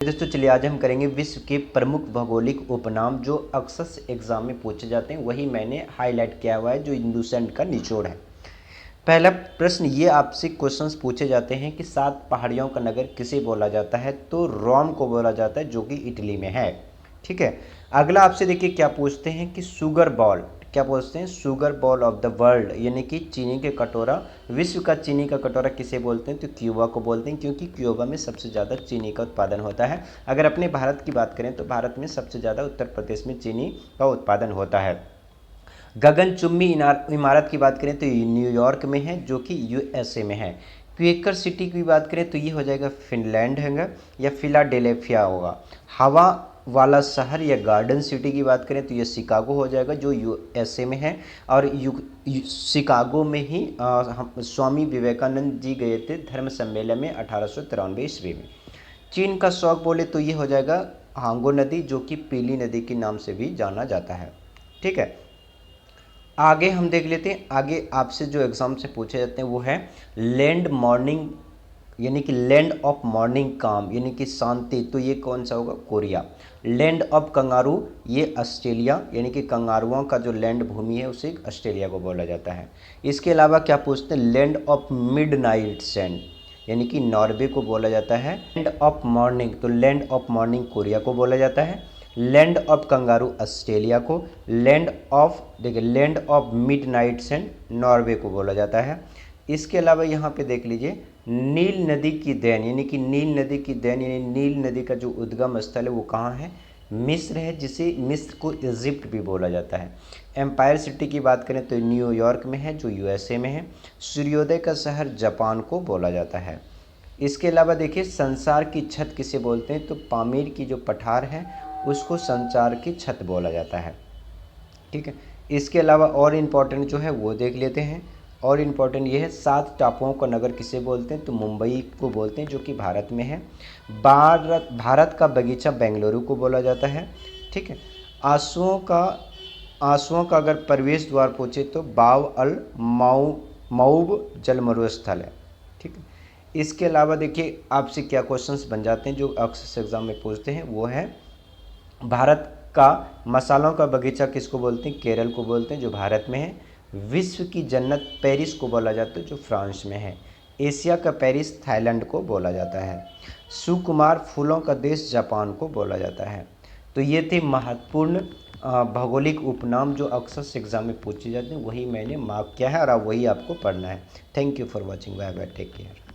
दोस्तों चलिए आज हम करेंगे विश्व के प्रमुख भौगोलिक उपनाम जो अक्सर एग्जाम में पूछे जाते हैं, वही मैंने हाईलाइट किया हुआ है जो हिंदुस्तान का निचोड़ है। पहला प्रश्न ये आपसे क्वेश्चंस पूछे जाते हैं कि 7 पहाड़ियों का नगर किसे बोला जाता है, तो रोम को बोला जाता है जो कि इटली में है। ठीक है, अगला आपसे देखिए क्या पूछते हैं कि शुगर बॉल, क्या पूछते हैं sugar ball of the world, यानी कि चीनी के कटोरा, विश्व का चीनी का कटोरा किसे बोलते हैं, तो क्यूबा को बोलते हैं, क्योंकि क्यूबा में सबसे ज़्यादा चीनी का उत्पादन होता है। अगर अपने भारत की बात करें तो भारत में सबसे ज़्यादा उत्तर प्रदेश में चीनी का उत्पादन होता है। गगनचुंबी इमारत की बात करें तो ये न्यूयॉर्क में है जो कि यूएसए में है। क्वेकर सिटी की बात करें तो ये हो जाएगा फिनलैंड है या फिलाडेल्फिया होगा। हवा वाला शहर या गार्डन सिटी की बात करें तो ये शिकागो हो जाएगा जो यूएसए में है। और शिकागो में ही स्वामी विवेकानंद जी गए थे धर्म सम्मेलन में 1893 ईस्वी में। चीन का शौक बोले तो ये हो जाएगा हांगो नदी जो कि पीली नदी के नाम से भी जाना जाता है। ठीक है, आगे हम देख लेते हैं। आगे आपसे जो एग्जाम से पूछे जाते हैं वो है लैंड मॉर्निंग, यानी कि लैंड ऑफ मॉर्निंग काम, यानी कि शांति, तो ये कौन सा होगा, कोरिया। लैंड ऑफ कंगारू ये ऑस्ट्रेलिया, यानी कि कंगारुओं का जो लैंड भूमि है उसे ऑस्ट्रेलिया को बोला जाता है। इसके अलावा क्या पूछते हैं, लैंड ऑफ मिडनाइट सैंड, यानी कि नॉर्वे को बोला जाता है। लैंड ऑफ मॉर्निंग, तो लैंड ऑफ मॉर्निंग कोरिया को बोला जाता है। लैंड ऑफ कंगारू ऑस्ट्रेलिया को, लैंड ऑफ देखिए land of midnight sand Norway को बोला जाता है। इसके अलावा यहाँ पे देख लीजिए नील नदी की देन, यानी कि नील नदी की देन यानी नील नदी का जो उद्गम स्थल है वो कहाँ है, मिस्र है, जिसे मिस्र को इजिप्ट भी बोला जाता है। एम्पायर सिटी की बात करें तो न्यूयॉर्क में है जो यूएसए में है। सूर्योदय का शहर जापान को बोला जाता है। इसके अलावा देखिए संसार की छत किसे बोलते हैं, तो पामीर की जो पठार है उसको संसार की छत बोला जाता है। ठीक है, इसके अलावा और इम्पॉर्टेंट जो है वो देख लेते हैं। और इम्पॉर्टेंट ये है 7 टापुओं का नगर किसे बोलते हैं, तो मुंबई को बोलते हैं जो कि भारत में है। भारत का बगीचा बेंगलुरु को बोला जाता है। ठीक है, आंसुओं का अगर प्रवेश द्वार पूछे तो बाव अल मऊब जल मरुस्थल है। ठीक है, इसके अलावा देखिए आपसे क्या क्वेश्चंस बन जाते हैं जो अक्सर एग्जाम में पूछते हैं, वो है भारत का मसालों का बगीचा किसको बोलते हैं, केरल को बोलते हैं जो भारत में है। विश्व की जन्नत पेरिस को बोला जाता है जो फ्रांस में है। एशिया का पेरिस थाईलैंड को बोला जाता है। सुकुमार फूलों का देश जापान को बोला जाता है। तो ये थे महत्वपूर्ण भौगोलिक उपनाम जो अक्सर एग्जाम में पूछे जाते हैं, वही मैंने मार्क किया है और अब वही आपको पढ़ना है। Thank you for watching, bye bye, take care.